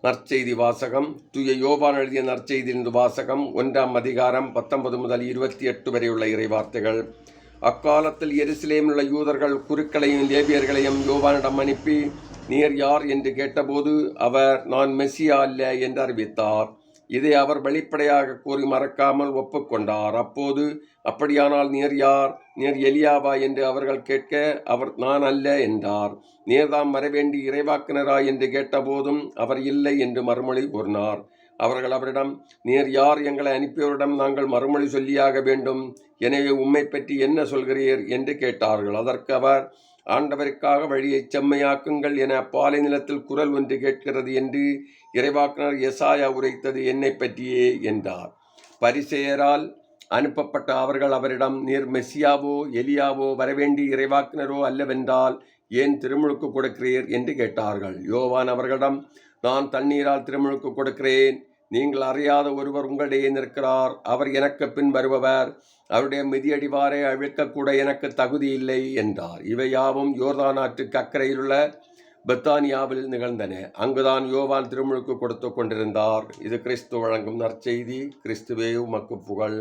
நற்செய்தி வாசகம். தூய யோவான் எழுதிய நற்செய்தியிலிருந்து வாசகம். 1ஆம் அதிகாரம் 19 முதல் 28 வரை உள்ள இறைவார்த்தைகள். அக்காலத்தில் எருசலேமில் உள்ள யூதர்கள் குருக்களையும் லேவியர்களையும் யோவானிடம் அனுப்பி, நீர் யார் என்று கேட்டபோது அவர், நான் மெசியா அல்ல என்று அறிவித்தார். இதை அவர் வெளிப்படையாக கூறி மறக்காமல் ஒப்புக்கொண்டார். அப்போது, அப்படியானால் நீர் யார்? நீர் எலியாவா என்று அவர்கள் கேட்க, அவர், நான் அல்ல என்றார். நீர்தாம் வரவேண்டி இறைவாக்கினரா என்று கேட்டபோதும் அவர் இல்லை என்று மறுமொழி கூறினார். அவர்கள் அவரிடம், நீர் யார்? எங்களை அனுப்பியவரிடம் நாங்கள் மறுமொழி சொல்லியாக வேண்டும். எனவே உம்மை பற்றி என்ன சொல்கிறீர் என்று கேட்டார்கள். அதற்கு அவர், ஆண்டவருக்காக வழியை செம்மையாக்குங்கள் என பாலை நிலத்தில் குரல் ஒன்று கேட்கிறது என்று இறைவாக்கினர் எசாயா உரைத்தது என்னை பற்றியே என்றார். பரிசேயரால் அனுப்பப்பட்ட அவர்கள் அவரிடம், நீர் மெசியாவோ எலியாவோ வரவேண்டி இறைவாக்கினரோ அல்லவென்றால் ஏன் திருமுழுக்கு கொடுக்கிறீர் என்று கேட்டார்கள். யோவான் அவர்களிடம், நான் தண்ணீரால் திருமுழுக்கு கொடுக்கிறேன். நீங்கள் அறியாத ஒருவர் உங்களிடையே நிற்கிறார். அவர் எனக்கு பின் வருபவர். அவருடைய மிதியடிவாரை அவிழ்க்கக்கூட எனக்கு தகுதி இல்லை என்றார். இவை யாவும் யோர்தான் ஆற்றுக்கு அக்கறையில் உள்ள பெத்தானியாவில் நிகழ்ந்தன. அங்குதான் யோவான் திருமுழுக்கு கொடுத்து கொண்டிருந்தார். இது கிறிஸ்து வழங்கும் நற்செய்தி. கிறிஸ்துவே உமக்கு புகழ்.